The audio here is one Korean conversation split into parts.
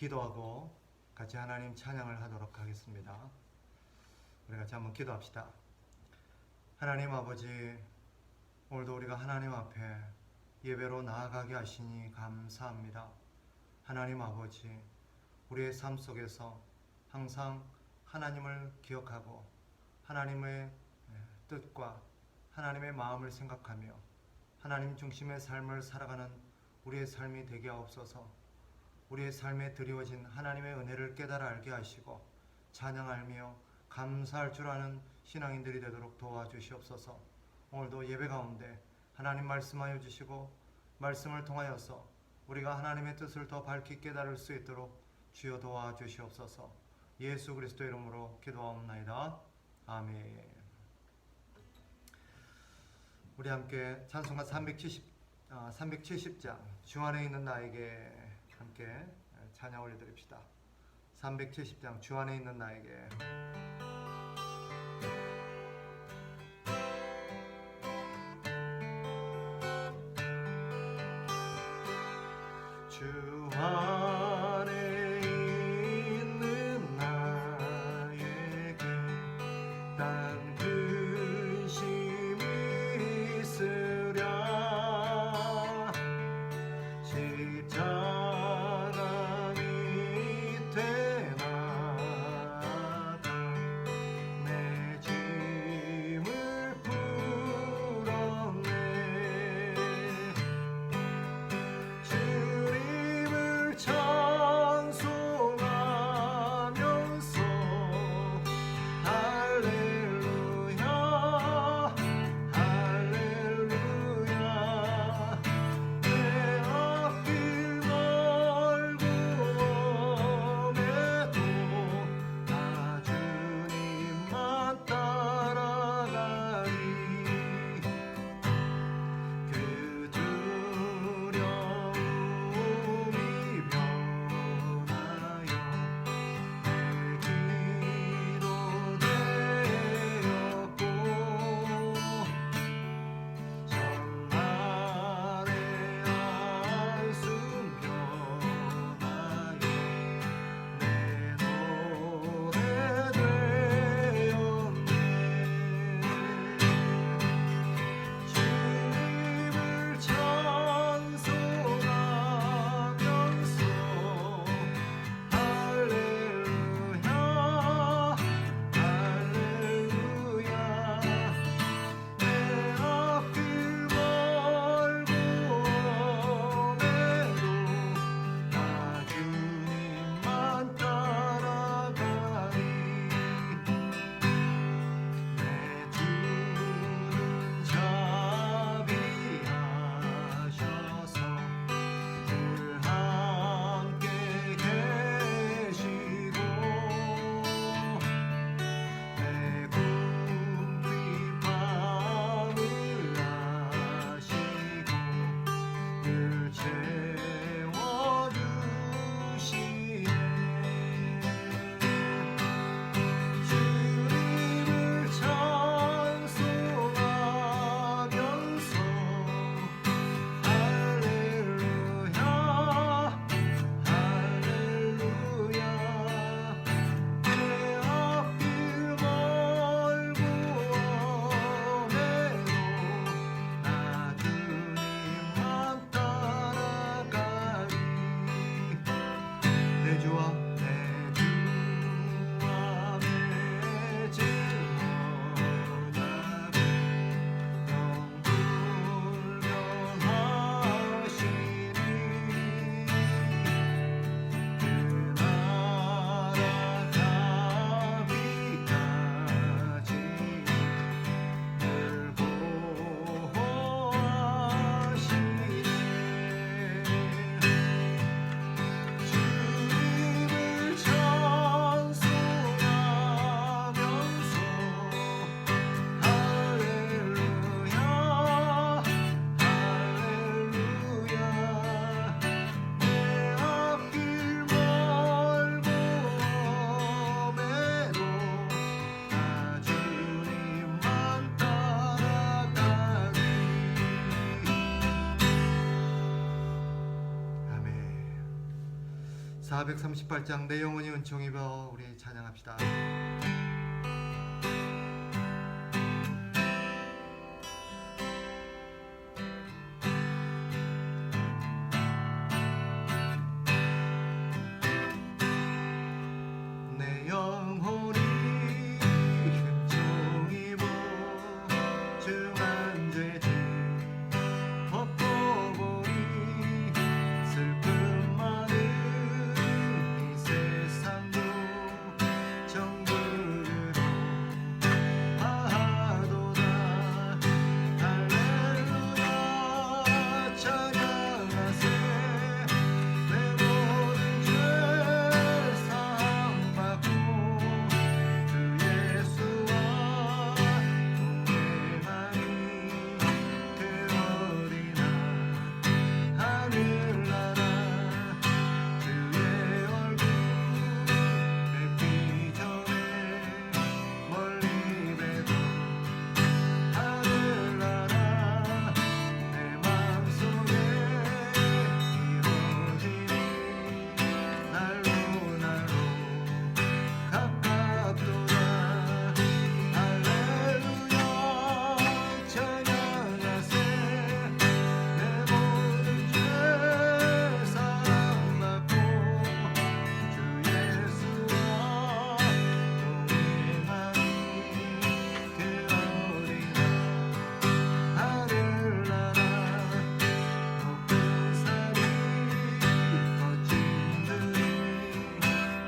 기도하고 같이 하나님 찬양을 하도록 하겠습니다. 우리 같이 한번 기도합시다. 하나님 아버지, 오늘도 우리가 하나님 앞에 예배로 나아가게 하시니 감사합니다. 하나님 아버지, 우리의 삶 속에서 항상 하나님을 기억하고 하나님의 뜻과 하나님의 마음을 생각하며 하나님 중심의 삶을 살아가는 우리의 삶이 되게 하옵소서. 우리의 삶에 드리워진 하나님의 은혜를 깨달아 알게 하시고 찬양하며 감사할 줄 아는 신앙인들이 되도록 도와주시옵소서. 오늘도 예배 가운데 하나님 말씀하여 주시고 말씀을 통하여서 우리가 하나님의 뜻을 더 밝히 깨달을 수 있도록 주여 도와주시옵소서. 예수 그리스도 이름으로 기도하옵나이다. 아멘. 우리 함께 찬송가 370장 주 안에 있는 나에게 함께 찬양 올려드립시다. 370장 주 안에 있는 나에게. 주 안에 있는 나에게 딴 근심이 있으랴. 십자가 밑에 나가 내 짐을 풀었네. 주님을 438장 내 영혼이 은총 입어 우리 찬양합시다. 내 영혼이 은총 입어 중한 죄짐 덮고 보니 슬픔 많은 이 세상도 정글으로 하도다. 할렐루야 찬양하세. 내 모든 죄 사함받고 주 예수와 동행하니 되어리라. 하늘나라 주의 얼굴 뵙기 전에 멀리 뵈도 하늘나라 내 맘속에 이루어지니 날로 날로 가깝도다. 할렐루야 찬양하세. 내 모든 죄 사함받고 주 예수와 동행하니 되어리라. 하늘나라 높은 산이 거친 들이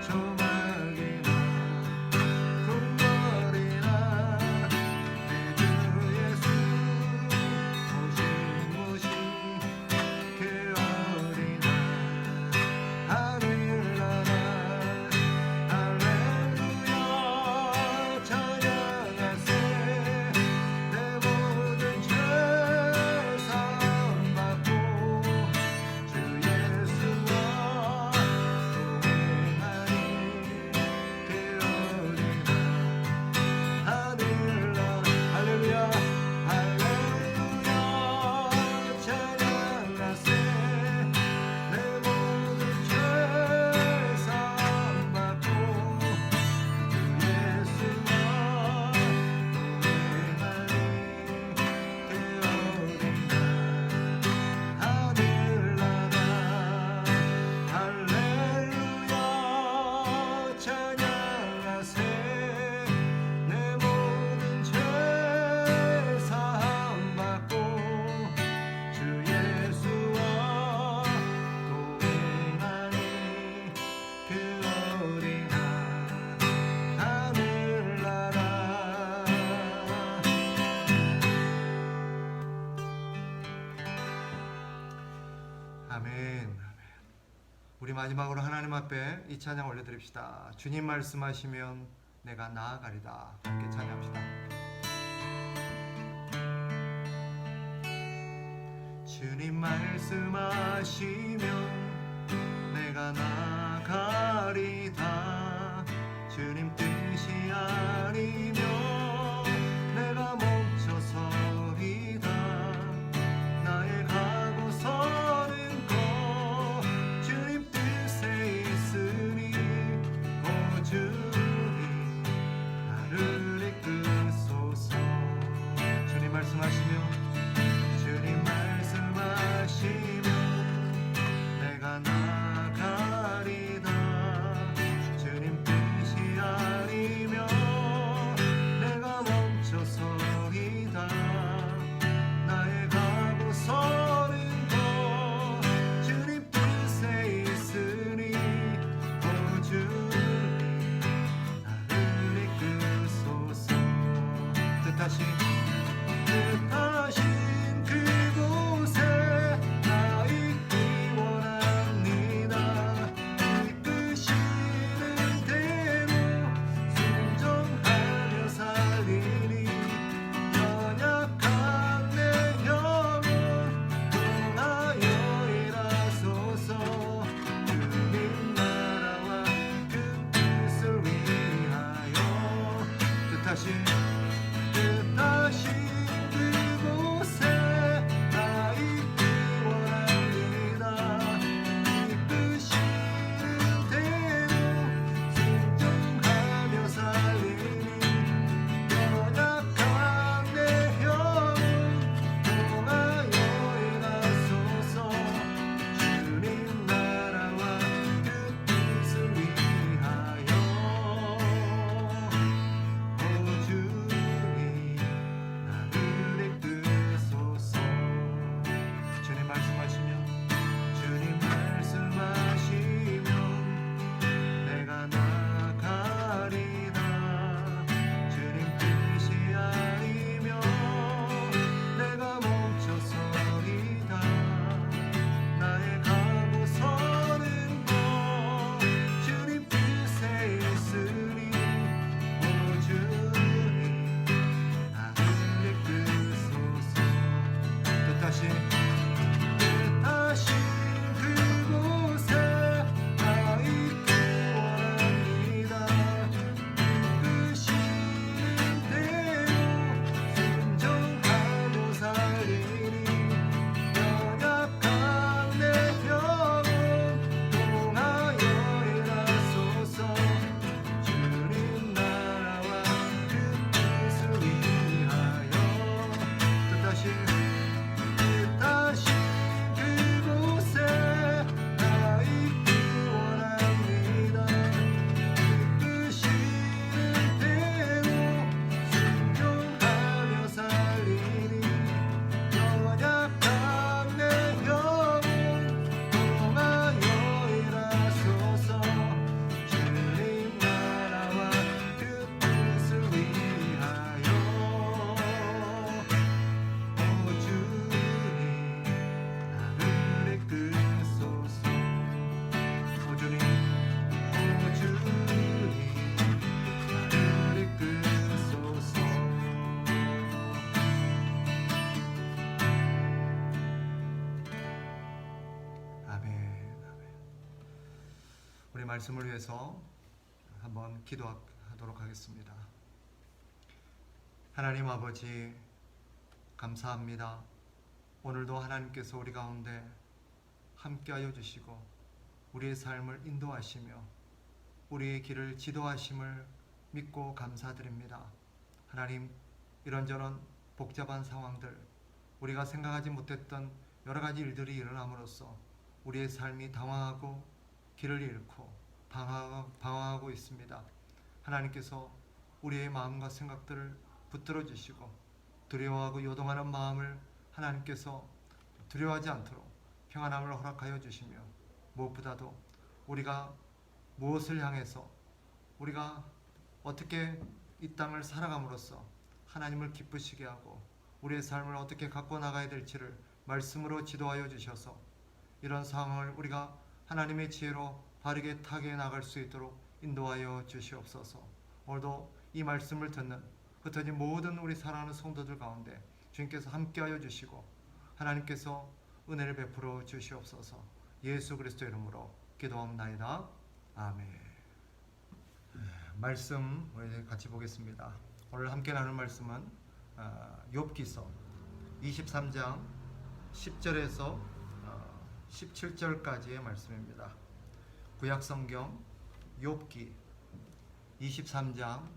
조막이나 궁궐이나 내 주 예수 오신 게어리나. 하늘나라 할렐루야 찬양하세. 내 모든 죄 사함받고 주 예수와 동행하니 되어리라. 하늘나라 할렐루야 할렐루야 찬양하세. 내 모든 죄 사함받고 주 예수와 동행하니 되어린다. 하늘나라 할렐루야 찬양하세. 내 모든 죄 사함받고 주 예수와 동행하니 되어리라. 하늘나라. 아멘. 우리 마지막으로 하나님 앞에 이 찬양 올려드립시다. 주님 말씀하시면 내가 나아가리다. 함께 찬양합시다. 주님 말씀하시면 내가 나아가리다. 주님 뜻이 아니면 내가 멈춰서리다. 나의 가고 서는 것 주님 뜻에 있으니 고주님 나를 이끄소서. 주님 말씀하시면 내가 우리 말씀을 위해서 한번 기도하도록 하겠습니다. 하나님 아버지, 감사합니다. 오늘도 하나님께서 우리 가운데 함께하여 주시고 우리의 삶을 인도하시며 우리의 길을 지도하심을 믿고 감사드립니다. 하나님, 이런저런 복잡한 상황들, 우리가 생각하지 못했던 여러 가지 일들이 일어남으로써 우리의 삶이 당황하고 길을 잃고 방황하고 있습니다. 하나님께서 우리의 마음과 생각들을 붙들어 주시고 두려워하고 요동하는 마음을 하나님께서 두려워하지 않도록 평안함을 허락하여 주시며, 무엇보다도 우리가 무엇을 향해서 우리가 어떻게 이 땅을 살아감으로써 하나님을 기쁘시게 하고 우리의 삶을 어떻게 갖고 나가야 될지를 말씀으로 지도하여 주셔서 이런 상황을 우리가 하나님의 지혜로 바르게 타게 나갈 수 있도록 인도하여 주시옵소서. 오늘도 이 말씀을 듣는 흩어진 모든 우리 사랑하는 성도들 가운데 주님께서 함께하여 주시고 하나님께서 은혜를 베풀어 주시옵소서. 예수 그리스도 이름으로 기도합나이다. 아멘. 말씀 우리 같이 보겠습니다. 오늘 함께 나눌 말씀은 욥기서 23장 10절에서 17절까지의 말씀입니다. 구약성경 욥기 23장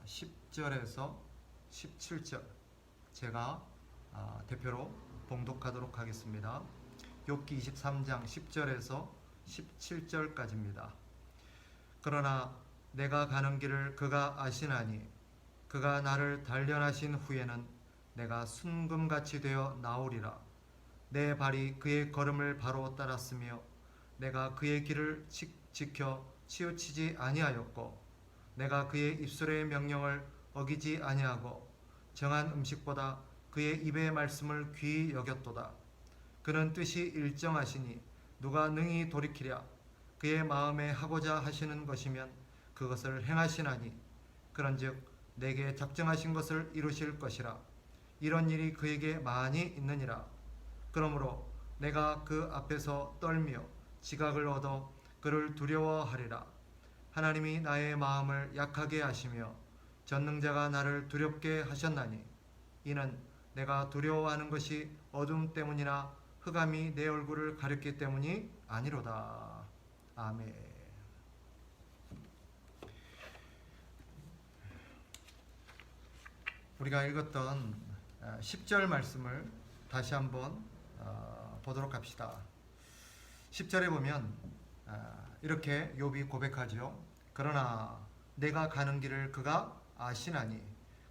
10절에서 17절 제가 대표로 봉독하도록 하겠습니다. 욥기 23장 10절에서 17절까지입니다. 그러나 내가 가는 길을 그가 아시나니 그가 나를 단련하신 후에는 내가 순금같이 되어 나오리라. 내 발이 그의 걸음을 바로 따랐으며 내가 그의 길을 지켜 치우치지 아니하였고 내가 그의 입술의 명령을 어기지 아니하고 정한 음식보다 그의 입의 말씀을 귀히 여겼도다. 그는 뜻이 일정하시니 누가 능히 돌이키랴. 그의 마음에 하고자 하시는 것이면 그것을 행하시나니 그런즉 내게 작정하신 것을 이루실 것이라. 이런 일이 그에게 많이 있느니라. 그러므로 내가 그 앞에서 떨며 지각을 얻어 그를 두려워하리라. 하나님이 나의 마음을 약하게 하시며 전능자가 나를 두렵게 하셨나니 이는 내가 두려워하는 것이 어둠 때문이나 흑암이 내 얼굴을 가렸기 때문이 아니로다. 아멘. 우리가 읽었던 10절 말씀을 다시 한번 보도록 합시다. 10절에 보면 이렇게 욥이 고백하죠. 그러나 내가 가는 길을 그가 아시나니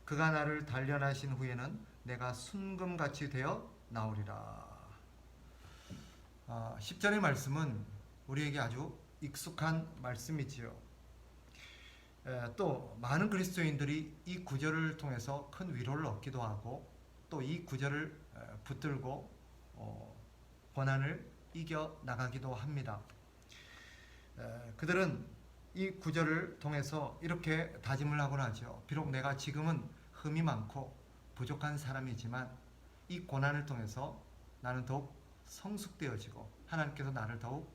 그가 나를 단련하신 후에는 내가 순금같이 되어 나오리라. 10절의 말씀은 우리에게 아주 익숙한 말씀이지요. 또 많은 그리스도인들이 이 구절을 통해서 큰 위로를 얻기도 하고 또 이 구절을 붙들고 고난을 이겨 나가기도 합니다. 그들은 이 구절을 통해서 이렇게 다짐을 하곤 하죠. 비록 내가 지금은 흠이 많고 부족한 사람이지만 이 고난을 통해서 나는 더욱 성숙되어지고 하나님께서 나를 더욱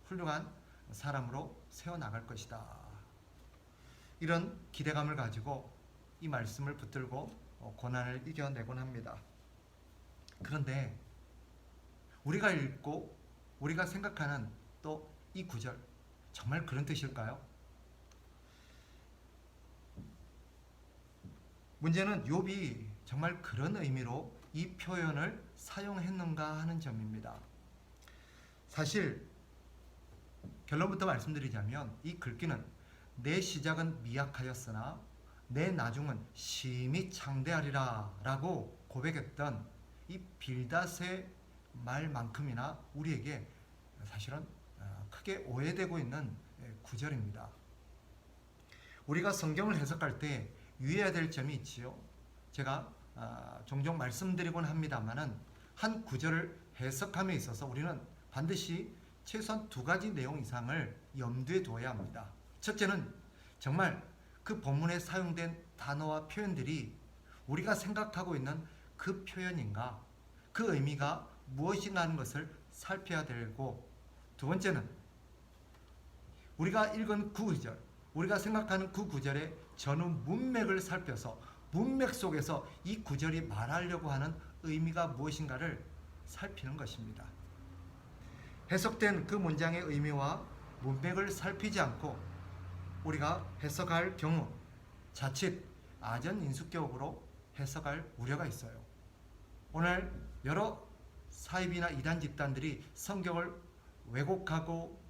훌륭한 사람으로 세워나갈 것이다. 이런 기대감을 가지고 이 말씀을 붙들고 고난을 이겨내곤 합니다. 그런데 우리가 읽고 우리가 생각하는 또 이 구절 정말 그런 뜻일까요? 문제는 욥이 정말 그런 의미로 이 표현을 사용했는가 하는 점입니다. 사실 결론부터 말씀드리자면 이 글귀는 내 시작은 미약하였으나 내 나중은 심히 창대하리라 라고 고백했던 이 빌닷의 말만큼이나 우리에게 사실은 크게 오해되고 있는 구절입니다. 우리가 성경을 해석할 때 유의해야 될 점이 있지요. 제가 종종 말씀드리곤 합니다만은 한 구절을 해석함에 있어서 우리는 반드시 최소한 두 가지 내용 이상을 염두에 두어야 합니다. 첫째는 정말 그 본문에 사용된 단어와 표현들이 우리가 생각하고 있는 그 표현인가, 그 의미가 무엇이라는 것을 살펴야 되고, 두 번째는 우리가 읽은 그 구절, 우리가 생각하는 그 구절의 전후 문맥을 살펴서 문맥 속에서 이 구절이 말하려고 하는 의미가 무엇인가를 살피는 것입니다. 해석된 그 문장의 의미와 문맥을 살피지 않고 우리가 해석할 경우 자칫 아전인수격으로 해석할 우려가 있어요. 오늘 여러 사입이나 이단 집단들이 성경을 왜곡하고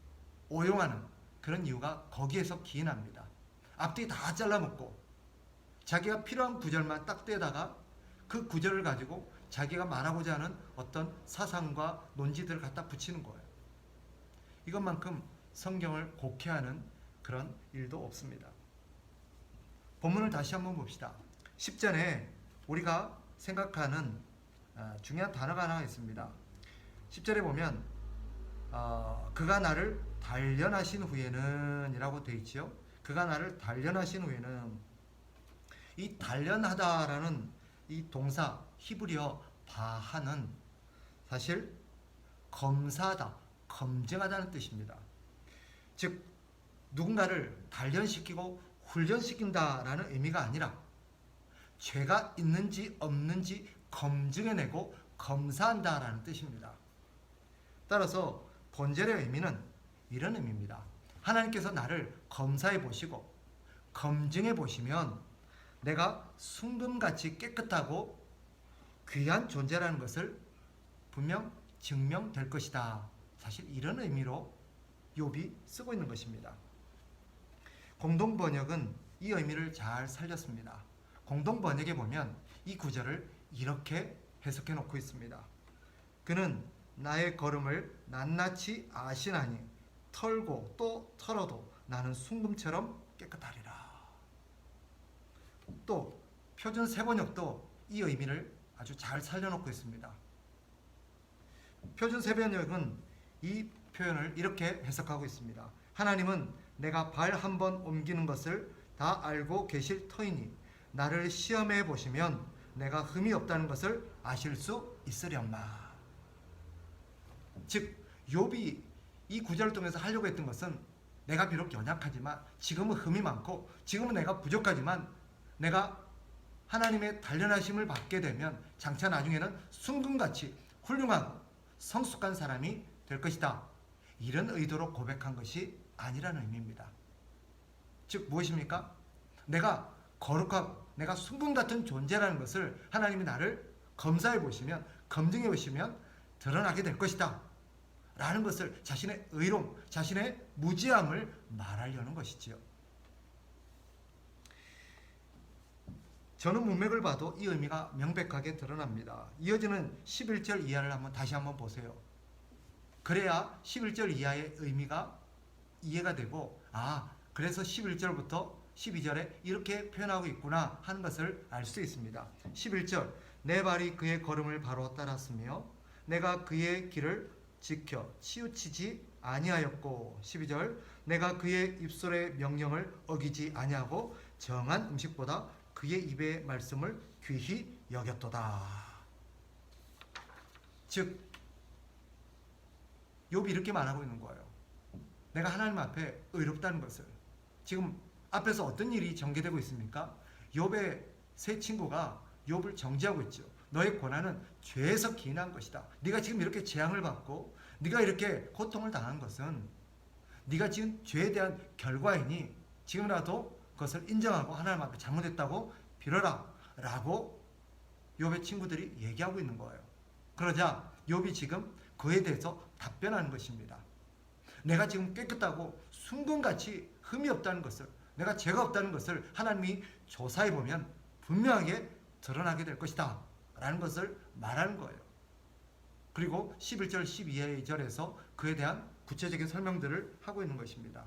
오용하는 그런 이유가 거기에서 기인합니다. 앞뒤 다 잘라먹고 자기가 필요한 구절만 딱 떼다가 그 구절을 가지고 자기가 말하고자 하는 어떤 사상과 논지들을 갖다 붙이는 거예요. 이것만큼 성경을 곡해하는 그런 일도 없습니다. 본문을 다시 한번 봅시다. 10절에 우리가 생각하는 중요한 단어가 하나 있습니다. 10절에 보면 그가 나를 단련하신 후에는 이라고 되어 있지요. 그가 나를 단련하신 후에는, 이 단련하다라는 이 동사 히브리어 바하는 사실 검사하다, 검증하다는 뜻입니다. 즉 누군가를 단련시키고 훈련시킨다라는 의미가 아니라 죄가 있는지 없는지 검증해내고 검사한다라는 뜻입니다. 따라서 본절의 의미는 이런 의미입니다. 하나님께서 나를 검사해 보시고 검증해 보시면 내가 순금같이 깨끗하고 귀한 존재라는 것을 분명 증명될 것이다. 사실 이런 의미로 욥이 쓰고 있는 것입니다. 공동번역은 이 의미를 잘 살렸습니다. 공동번역에 보면 이 구절을 이렇게 해석해 놓고 있습니다. 그는 나의 걸음을 낱낱이 아시나니 털고 또 털어도 나는 순금처럼 깨끗하리라. 또 표준 세번역도 이 의미를 아주 잘 살려놓고 있습니다. 표준 세번역은 이 표현을 이렇게 해석하고 있습니다. 하나님은 내가 발 한 번 옮기는 것을 다 알고 계실 터이니 나를 시험해 보시면 내가 흠이 없다는 것을 아실 수 있으련마. 즉 욥이 이 구절을 통해서 하려고 했던 것은 내가 비록 연약하지만 지금은 흠이 많고 지금은 내가 부족하지만 내가 하나님의 단련하심을 받게 되면 장차 나중에는 순금같이 훌륭하고 성숙한 사람이 될 것이다. 이런 의도로 고백한 것이 아니라는 의미입니다. 즉 무엇입니까? 내가 거룩하고 내가 순금 같은 존재라는 것을 하나님이 나를 검사해 보시면, 검증해 보시면 드러나게 될 것이다 라는 것을, 자신의 의로움, 자신의 무지함을 말하려는 것이지요. 전후 문맥을 봐도 이 의미가 명백하게 드러납니다. 이어지는 11절 이하를 다시 한번 보세요. 그래야 11절 이하의 의미가 이해가 되고, 그래서 11절부터 12절에 이렇게 표현하고 있구나 하는 것을 알 수 있습니다. 11절, 내 발이 그의 걸음을 바로 따랐으며 내가 그의 길을 지켜 치우치지 아니하였고. 12절, 내가 그의 입술의 명령을 어기지 아니하고 정한 음식보다 그의 입의 말씀을 귀히 여겼도다. 즉 욥이 이렇게 말하고 있는 거예요. 내가 하나님 앞에 의롭다는 것을. 지금 앞에서 어떤 일이 전개되고 있습니까? 욥의 세 친구가 욥을 정죄하고 있죠. 너의 고난은 죄에서 기인한 것이다. 네가 지금 이렇게 재앙을 받고 네가 이렇게 고통을 당한 것은 네가 지금 죄에 대한 결과이니 지금이라도 그것을 인정하고 하나님 앞에 잘못했다고 빌어라 라고 욥의 친구들이 얘기하고 있는 거예요. 그러자 욥이 지금 그에 대해서 답변하는 것입니다. 내가 지금 깨끗하고 순금같이 흠이 없다는 것을, 내가 죄가 없다는 것을 하나님이 조사해 보면 분명하게 드러나게 될 것이다 라는 것을 말하는 거예요. 그리고 11절 12절에서 그에 대한 구체적인 설명들을 하고 있는 것입니다.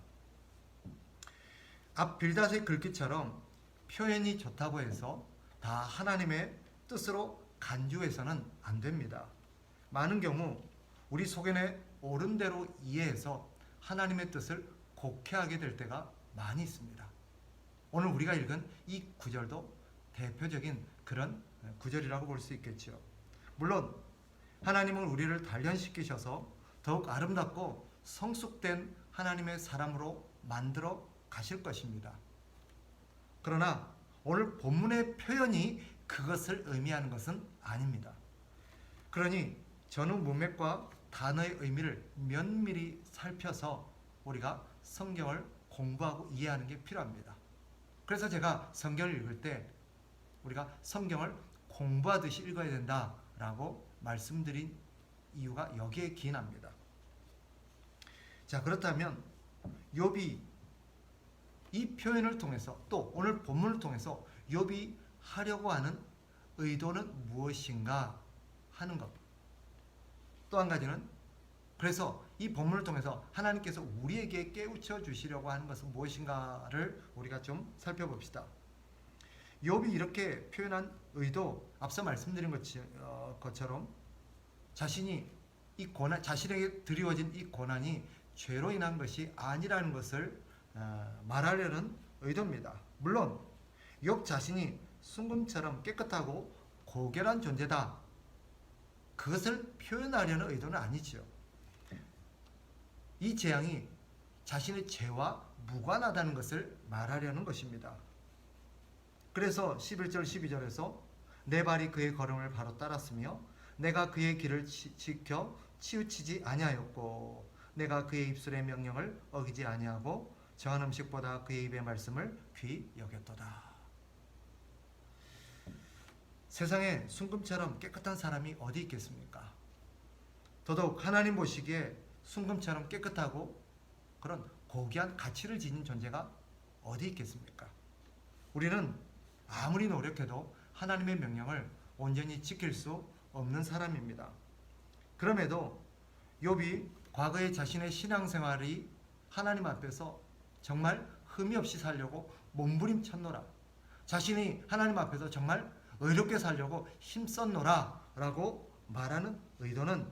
앞 빌닷의 글귀처럼 표현이 좋다고 해서 다 하나님의 뜻으로 간주해서는 안 됩니다. 많은 경우 우리 속에 옳은 대로 이해해서 하나님의 뜻을 곡해하게 될 때가 많이 있습니다. 오늘 우리가 읽은 이 구절도 대표적인 그런 구절이라고 볼 수 있겠죠. 물론 하나님은 우리를 단련시키셔서 더욱 아름답고 성숙된 하나님의 사람으로 만들어 가실 것입니다. 그러나 오늘 본문의 표현이 그것을 의미하는 것은 아닙니다. 그러니 전후 문맥과 단어의 의미를 면밀히 살펴서 우리가 성경을 공부하고 이해하는 게 필요합니다. 그래서 제가 성경을 읽을 때 우리가 성경을 공부하듯이 읽어야 된다라고 말씀드린 이유가 여기에 기인합니다. 자, 그렇다면 욥이 이 표현을 통해서 또 오늘 본문을 통해서 욥이 하려고 하는 의도는 무엇인가 하는 것. 또 한 가지는 그래서 이 본문을 통해서 하나님께서 우리에게 깨우쳐 주시려고 하는 것은 무엇인가를 우리가 좀 살펴봅시다. 욥이 이렇게 표현한 의도, 앞서 말씀드린 것처럼 자신이 이 고난, 자신에게 드리워진 이 고난이 죄로 인한 것이 아니라는 것을 말하려는 의도입니다. 물론 욥 자신이 순금처럼 깨끗하고 고결한 존재다, 그것을 표현하려는 의도는 아니지요. 이 재앙이 자신의 죄와 무관하다는 것을 말하려는 것입니다. 그래서 11절 12절에서 내 발이 그의 걸음을 바로 따랐으며 내가 그의 길을 지켜 치우치지 아니하였고 내가 그의 입술의 명령을 어기지 아니하고 정한 음식보다 그의 입의 말씀을 귀히 여겼도다. 세상에 순금처럼 깨끗한 사람이 어디 있겠습니까? 더더욱 하나님 보시기에 순금처럼 깨끗하고 그런 고귀한 가치를 지닌 존재가 어디 있겠습니까? 우리는 아무리 노력해도 하나님의 명령을 온전히 지킬 수 없는 사람입니다. 그럼에도 욥이 과거의 자신의 신앙생활이 하나님 앞에서 정말 흠이 없이 살려고 몸부림쳤노라, 자신이 하나님 앞에서 정말 의롭게 살려고 힘썼노라 라고 말하는 의도는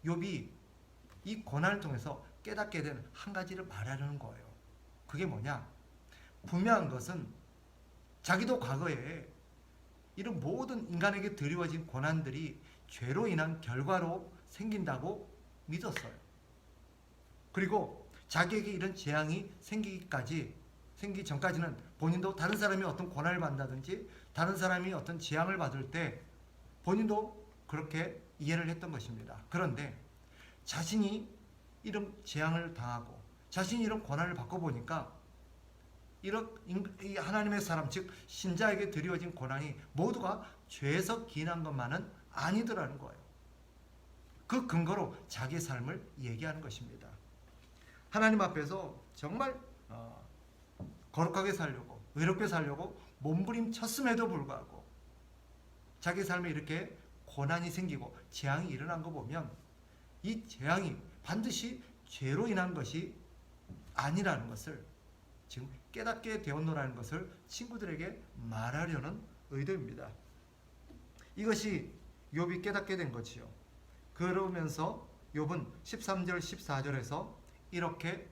욥이 이 고난을 통해서 깨닫게 된 한 가지를 말하려는 거예요. 그게 뭐냐? 분명한 것은 자기도 과거에 이런 모든 인간에게 드리워진 고난들이 죄로 인한 결과로 생긴다고 믿었어요. 그리고 자기에게 이런 재앙이 생기기 전까지는 본인도 다른 사람이 어떤 고난을 받는다든지 다른 사람이 어떤 재앙을 받을 때 본인도 그렇게 이해를 했던 것입니다. 그런데 자신이 이런 재앙을 당하고 자신이 이런 고난을 받고 보니까 이런 하나님의 사람, 즉 신자에게 드리워진 고난이 모두가 죄에서 기인한 것만은 아니더라는 거예요. 그 근거로 자기의 삶을 얘기하는 것입니다. 하나님 앞에서 정말 거룩하게 살려고, 의롭게 살려고 몸부림쳤음에도 불구하고 자기 삶에 이렇게 고난이 생기고 재앙이 일어난 거 보면 이 재앙이 반드시 죄로 인한 것이 아니라는 것을 지금 깨닫게 되었노라는 것을 친구들에게 말하려는 의도입니다. 이것이 욥이 깨닫게 된 것이요. 그러면서 욥은 13절 14절에서 이렇게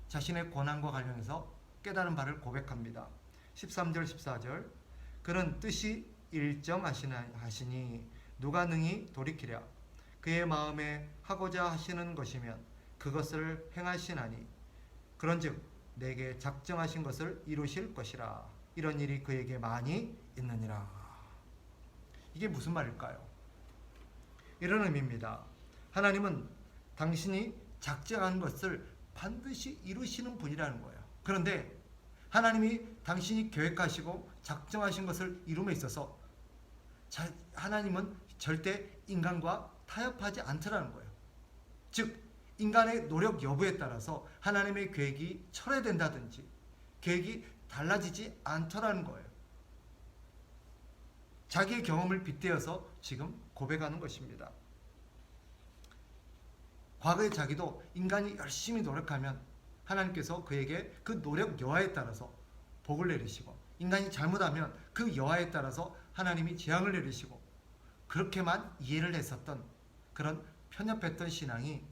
자신의 고난과 관련해서 깨달은 바를 고백합니다. 13절 14절 그는 뜻이 일정하시니 누가 능히 돌이키랴. 그의 마음에 하고자 하시는 것이면 그것을 행하시나니 그런즉 내게 작정하신 것을 이루실 것이라. 이런 일이 그에게 많이 있느니라. 이게 무슨 말일까요? 이런 의미입니다. 하나님은 당신이 작정한 것을 반드시 이루시는 분이라는 거예요. 그런데 하나님이 당신이 계획하시고 작정하신 것을 이룸에 있어서 하나님은 절대 인간과 타협하지 않더라는 거예요. 즉 인간의 노력 여부에 따라서 하나님의 계획이 철회된다든지 계획이 달라지지 않더라는 거예요. 자기의 경험을 빗대어서 지금 고백하는 것입니다. 과거의 자기도 인간이 열심히 노력하면 하나님께서 그에게 그 노력 여하에 따라서 복을 내리시고, 인간이 잘못하면 그 여하에 따라서 하나님이 재앙을 내리시고, 그렇게만 이해를 했었던 그런 편협했던 신앙이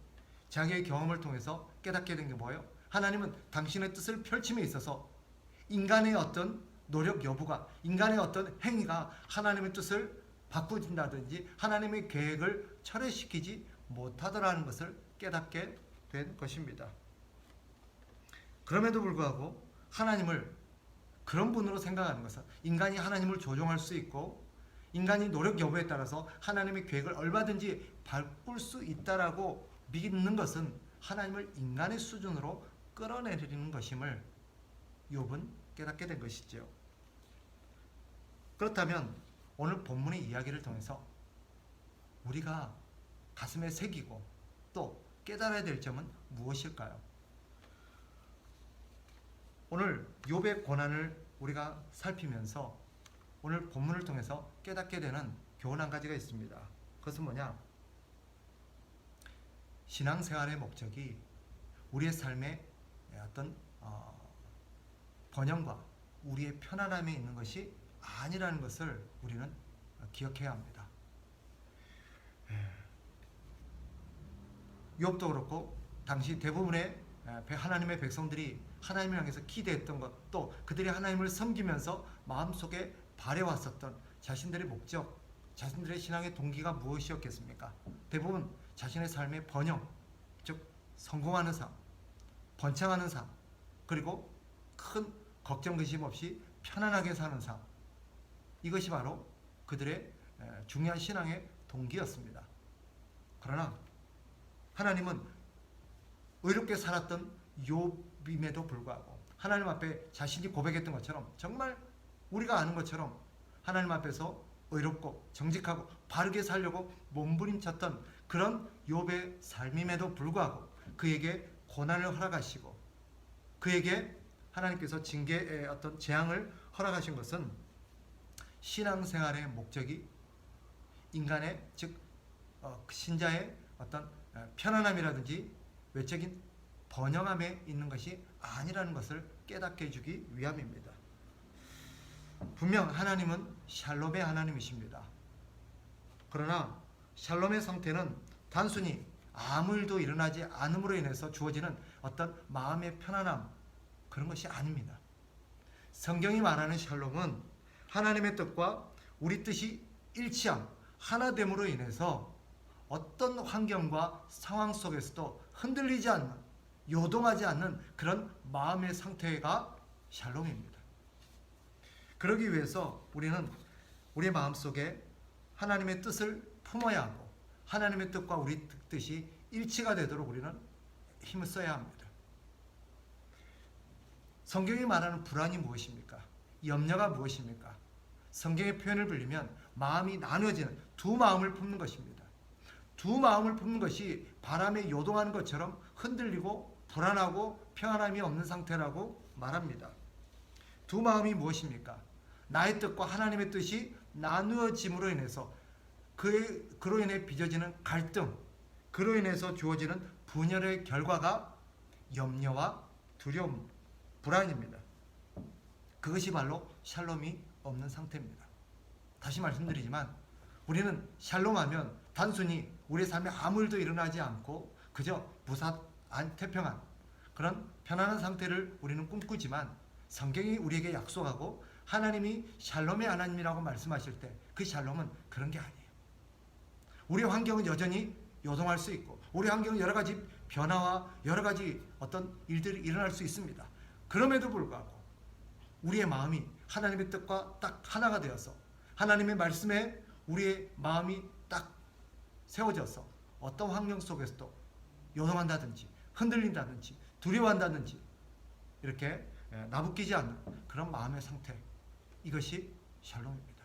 자기의 경험을 통해서 깨닫게 된 게 뭐예요? 하나님은 당신의 뜻을 펼침에 있어서 인간의 어떤 노력 여부가, 인간의 어떤 행위가 하나님의 뜻을 바꾸진다든지 하나님의 계획을 철회시키지 못하더라는 것을 깨닫게 된 것입니다. 그럼에도 불구하고 하나님을 그런 분으로 생각하는 것은, 인간이 하나님을 조종할 수 있고 인간이 노력 여부에 따라서 하나님의 계획을 얼마든지 바꿀 수 있다라고 믿는 것은 하나님을 인간의 수준으로 끌어내리는 것임을 욥은 깨닫게 된 것이지요. 그렇다면 오늘 본문의 이야기를 통해서 우리가 가슴에 새기고 또 깨달아야 될 점은 무엇일까요? 오늘 욥의 고난을 우리가 살피면서 오늘 본문을 통해서 깨닫게 되는 교훈 한 가지가 있습니다. 그것은 뭐냐? 신앙생활의 목적이 우리의 삶의 어떤 번영과 우리의 편안함에 있는 것이 아니라는 것을 우리는 기억해야 합니다. 욥도 그렇고 당시 대부분의 하나님의 백성들이 하나님을 향해서 기대했던 것, 또 그들이 하나님을 섬기면서 마음속에 바래왔었던 자신들의 목적, 자신들의 신앙의 동기가 무엇이었겠습니까? 대부분 자신의 삶의 번영, 즉 성공하는 삶, 번창하는 삶, 그리고 큰 걱정 근심 없이 편안하게 사는 삶, 이것이 바로 그들의 중요한 신앙의 동기였습니다. 그러나 하나님은 의롭게 살았던 욥임에도 불구하고 하나님 앞에 자신이 고백했던 것처럼, 정말 우리가 아는 것처럼 하나님 앞에서 의롭고 정직하고 바르게 살려고 몸부림쳤던 그런 욥의 삶임에도 불구하고 그에게 고난을 허락하시고 그에게 하나님께서 징계의 어떤 재앙을 허락하신 것은 신앙생활의 목적이 인간의, 즉 신자의 어떤 편안함이라든지 외적인 번영함에 있는 것이 아니라는 것을 깨닫게 해주기 위함입니다. 분명 하나님은 샬롬의 하나님이십니다. 그러나 샬롬의 상태는 단순히 아무 일도 일어나지 않음으로 인해서 주어지는 어떤 마음의 편안함, 그런 것이 아닙니다. 성경이 말하는 샬롬은 하나님의 뜻과 우리 뜻이 일치함, 하나됨으로 인해서 어떤 환경과 상황 속에서도 흔들리지 않는, 요동하지 않는 그런 마음의 상태가 샬롬입니다. 그러기 위해서 우리는 우리 마음속에 하나님의 뜻을 품어야 하고 하나님의 뜻과 우리 뜻이 일치가 되도록 우리는 힘을 써야 합니다. 성경이 말하는 불안이 무엇입니까? 염려가 무엇입니까? 성경의 표현을 빌리면 마음이 나누어지는, 두 마음을 품는 것입니다. 두 마음을 품는 것이 바람에 요동하는 것처럼 흔들리고 불안하고 평안함이 없는 상태라고 말합니다. 두 마음이 무엇입니까? 나의 뜻과 하나님의 뜻이 나누어짐으로 인해서 그로 인해 빚어지는 갈등, 그로 인해서 주어지는 분열의 결과가 염려와 두려움, 불안입니다. 그것이 바로 샬롬이 없는 상태입니다. 다시 말씀드리지만 우리는 샬롬하면 단순히 우리의 삶에 아무 일도 일어나지 않고 그저 태평한 그런 편안한 상태를 우리는 꿈꾸지만, 성경이 우리에게 약속하고 하나님이 샬롬의 하나님이라고 말씀하실 때 그 샬롬은 그런 게 아니에요. 우리 환경은 여전히 요동할 수 있고 우리 환경은 여러 가지 변화와 여러 가지 어떤 일들이 일어날 수 있습니다. 그럼에도 불구하고 우리의 마음이 하나님의 뜻과 딱 하나가 되어서 하나님의 말씀에 우리의 마음이 딱 세워져서 어떤 환경 속에서도 요동한다든지 흔들린다든지 두려워한다든지 이렇게 나부끼지 않는 그런 마음의 상태, 이것이 샬롬입니다.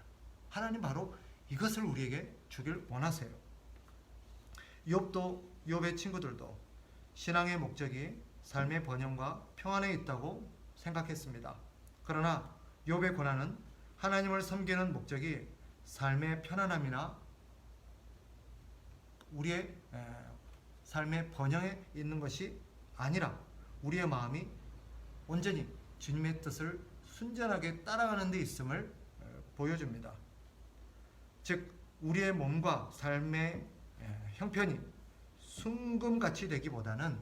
하나님 바로 이것을 우리에게 주길 원하세요. 욥도, 욥의 친구들도 신앙의 목적이 삶의 번영과 평안에 있다고 생각했습니다. 그러나 욥의 고난은 하나님을 섬기는 목적이 삶의 편안함이나 우리의 삶의 번영에 있는 것이 아니라 우리의 마음이 온전히 주님의 뜻을 순전하게 따라가는 데 있음을 보여줍니다. 즉 우리의 몸과 삶의 형편이 순금같이 되기보다는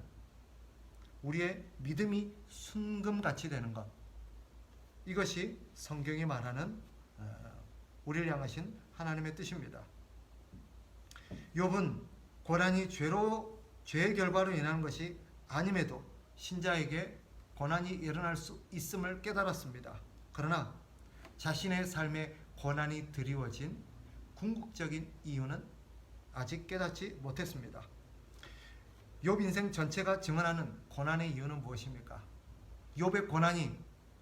우리의 믿음이 순금같이 되는 것, 이것이 성경이 말하는 우리를 향하신 하나님의 뜻입니다. 욥은 고난이 죄의 결과로 인하는 것이 아님에도 신자에게 고난이 일어날 수 있음을 깨달았습니다. 그러나 자신의 삶에 고난이 드리워진 궁극적인 이유는 아직 깨닫지 못했습니다. 욥 인생 전체가 증언하는 고난의 이유는 무엇입니까? 욥의 고난이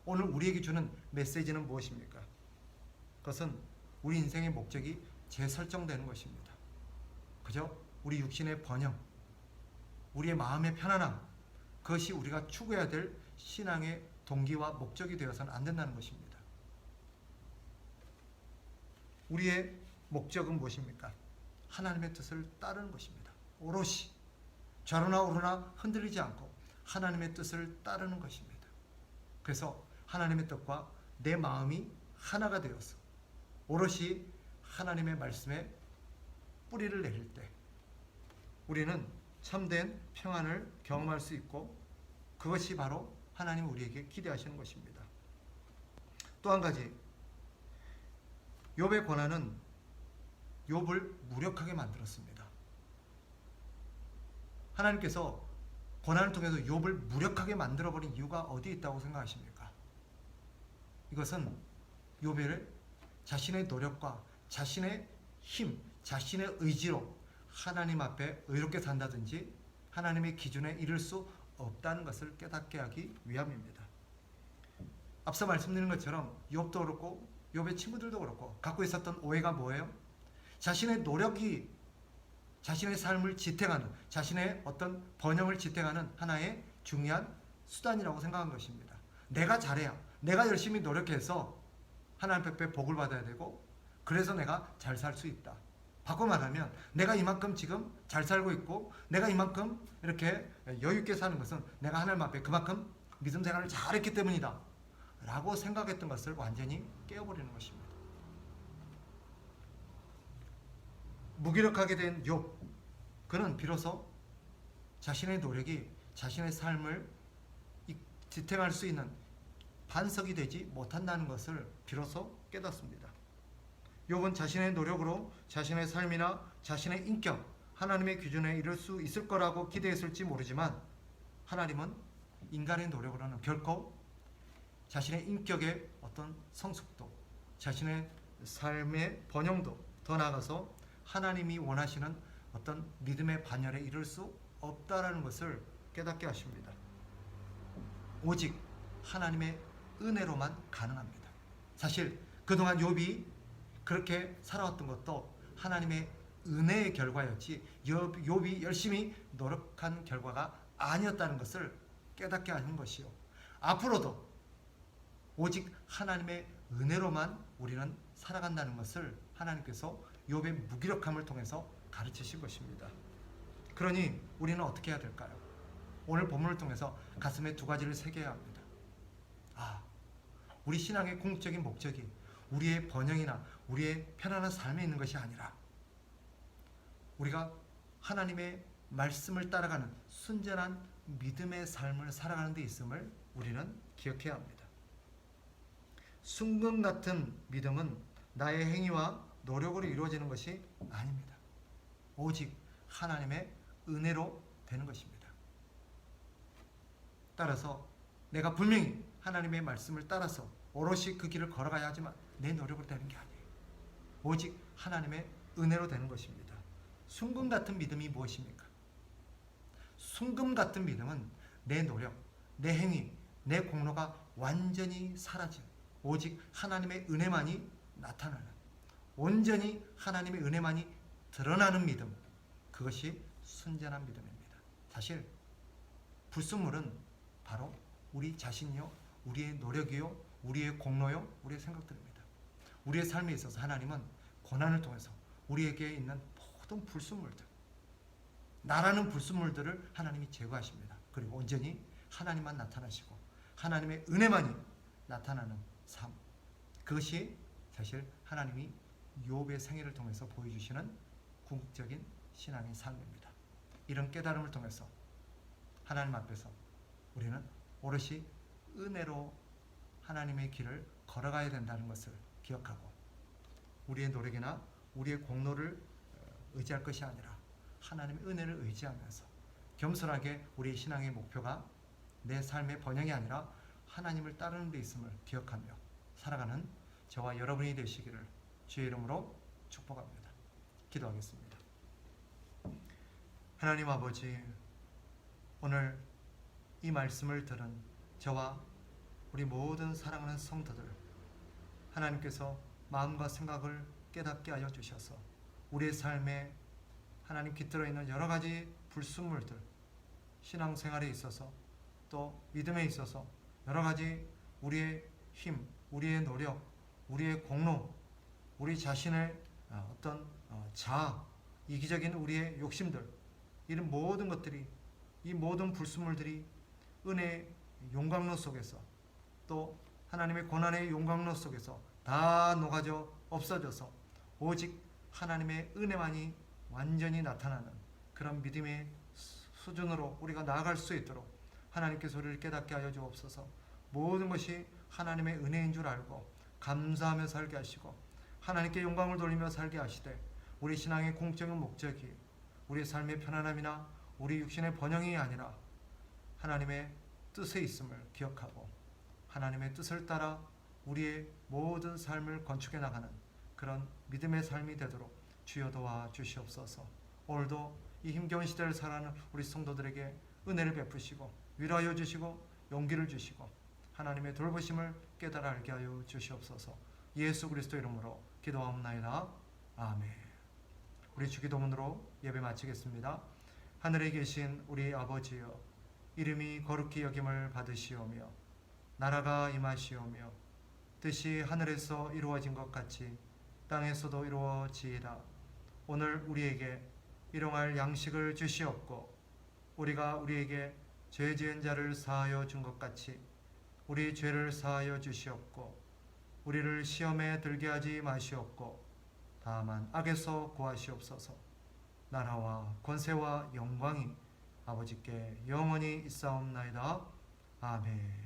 오늘 우리에게 주는 메시지는 무엇입니까? 그것은 우리 인생의 목적이 재설정되는 것입니다. 그저 우리 육신의 번영, 우리의 마음의 편안함, 그것이 우리가 추구해야 될 신앙의 동기와 목적이 되어서는 안 된다는 것입니다. 우리의 목적은 무엇입니까? 하나님의 뜻을 따르는 것입니다. 오롯이 좌로나 우로나 흔들리지 않고 하나님의 뜻을 따르는 것입니다. 그래서 하나님의 뜻과 내 마음이 하나가 되어서 오롯이 하나님의 말씀에 뿌리를 내릴 때 우리는 참된 평안을 경험할 수 있고 그것이 바로 하나님 우리에게 기대하시는 것입니다. 또 한 가지, 욥의 고난은 욥을 무력하게 만들었습니다. 하나님께서 고난을 통해서 욥을 무력하게 만들어버린 이유가 어디에 있다고 생각하십니까? 이것은 욥을 자신의 노력과 자신의 힘, 자신의 의지로 하나님 앞에 의롭게 산다든지 하나님의 기준에 이를 수 없다는 것을 깨닫게 하기 위함입니다. 앞서 말씀드린 것처럼 욥도 그렇고 욥의 친구들도 그렇고 갖고 있었던 오해가 뭐예요? 자신의 노력이 자신의 삶을 지탱하는, 자신의 어떤 번영을 지탱하는 하나의 중요한 수단이라고 생각한 것입니다. 내가 잘해야, 내가 열심히 노력해서 하나님 앞에 복을 받아야 되고 그래서 내가 잘 살 수 있다. 바꿔 말하면 내가 이만큼 지금 잘 살고 있고 내가 이만큼 이렇게 여유 있게 사는 것은 내가 하나님 앞에 그만큼 믿음 생활을 잘했기 때문이다 라고 생각했던 것을 완전히 깨어버리는 것입니다. 무기력하게 된 욥, 그는 비로소 자신의 노력이 자신의 삶을 지탱할 수 있는 반석이 되지 못한다는 것을 비로소 깨닫습니다. 욥은 자신의 노력으로 자신의 삶이나 자신의 인격, 하나님의 기준에 이를 수 있을 거라고 기대했을지 모르지만 하나님은 인간의 노력으로는 결코 자신의 인격의 어떤 성숙도, 자신의 삶의 번영도, 더 나아가서 하나님이 원하시는 어떤 믿음의 반열에 이를 수 없다라는 것을 깨닫게 하십니다. 오직 하나님의 은혜로만 가능합니다. 사실 그동안 욥이 그렇게 살아왔던 것도 하나님의 은혜의 결과였지 욥이 열심히 노력한 결과가 아니었다는 것을 깨닫게 하는 것이요. 앞으로도 오직 하나님의 은혜로만 우리는 살아간다는 것을 하나님께서 욥의 무기력함을 통해서 가르치신 것입니다. 그러니 우리는 어떻게 해야 될까요? 오늘 본문을 통해서 가슴에 두 가지를 새겨야 합니다. 우리 신앙의 궁극적인 목적이 우리의 번영이나 우리의 편안한 삶에 있는 것이 아니라 우리가 하나님의 말씀을 따라가는 순전한 믿음의 삶을 살아가는 데 있음을 우리는 기억해야 합니다. 순금 같은 믿음은 나의 행위와 노력으로 이루어지는 것이 아닙니다. 오직 하나님의 은혜로 되는 것입니다. 따라서 내가 분명히 하나님의 말씀을 따라서 오롯이 그 길을 걸어가야 하지만 내 노력으로 되는 게 아니에요. 오직 하나님의 은혜로 되는 것입니다. 순금 같은 믿음이 무엇입니까? 순금 같은 믿음은 내 노력, 내 행위, 내 공로가 완전히 사라진 오직 하나님의 은혜만이 나타나는 온전히 하나님의 은혜만이 드러나는 믿음, 그것이 순전한 믿음입니다. 사실 불순물은 바로 우리 자신이요, 우리의 노력이요, 우리의 공로요, 우리의 생각들입니다. 우리의 삶에 있어서 하나님은 고난을 통해서 우리에게 있는 모든 불순물들, 나라는 불순물들을 하나님이 제거하십니다. 그리고 온전히 하나님만 나타나시고 하나님의 은혜만이 나타나는 삶, 그것이 사실 하나님이 욥의 생애를 통해서 보여주시는 궁극적인 신앙의 삶입니다. 이런 깨달음을 통해서 하나님 앞에서 우리는 오롯이 은혜로 하나님의 길을 걸어가야 된다는 것을 기억하고 우리의 노력이나 우리의 공로를 의지할 것이 아니라 하나님의 은혜를 의지하면서 겸손하게 우리 신앙의 목표가 내 삶의 번영이 아니라 하나님을 따르는 데 있음을 기억하며 살아가는 저와 여러분이 되시기를 주의 이름으로 축복합니다. 기도하겠습니다. 하나님 아버지, 오늘 이 말씀을 들은 저와 우리 모든 사랑하는 성도들, 하나님께서 마음과 생각을 깨닫게 하여 주셔서 우리의 삶에 하나님 깃들어 있는 여러 가지 불순물들, 신앙생활에 있어서 또 믿음에 있어서 여러 가지 우리의 힘, 우리의 노력, 우리의 공로, 우리 자신의 어떤 자아, 이기적인 우리의 욕심들, 이런 모든 것들이, 이 모든 불순물들이 은혜의 용광로 속에서 또 하나님의 고난의 용광로 속에서 다 녹아져 없어져서 오직 하나님의 은혜만이 완전히 나타나는 그런 믿음의 수준으로 우리가 나아갈 수 있도록 하나님께서 우리를 깨닫게 하여 주옵소서. 모든 것이 하나님의 은혜인 줄 알고 감사하며 살게 하시고 하나님께 영광을 돌리며 살게 하시되 우리 신앙의 공적인 목적이 우리의 삶의 편안함이나 우리 육신의 번영이 아니라 하나님의 뜻에 있음을 기억하고 하나님의 뜻을 따라 우리의 모든 삶을 건축해 나가는 그런 믿음의 삶이 되도록 주여 도와 주시옵소서. 오늘도 이 힘겨운 시대를 살아가는 우리 성도들에게 은혜를 베푸시고 위로하여 주시고 용기를 주시고 하나님의 돌보심을 깨달아 알게 하여 주시옵소서. 예수 그리스도 이름으로 기도하옵나이다. 아멘. 우리 주기도문으로 예배 마치겠습니다. 하늘에 계신 우리 아버지여, 이름이 거룩히 여김을 받으시오며 나라가 임하시오며 뜻이 하늘에서 이루어진 것 같이 땅에서도 이루어지이다. 오늘 우리에게 일용할 양식을 주시옵고 우리가 우리에게 죄 지은 자를 사하여 준 것 같이 우리 죄를 사하여 주시옵고 우리를 시험에 들게 하지 마시옵고 다만 악에서 구하시옵소서. 나라와 권세와 영광이 아버지께 영원히 있사옵나이다. 아멘.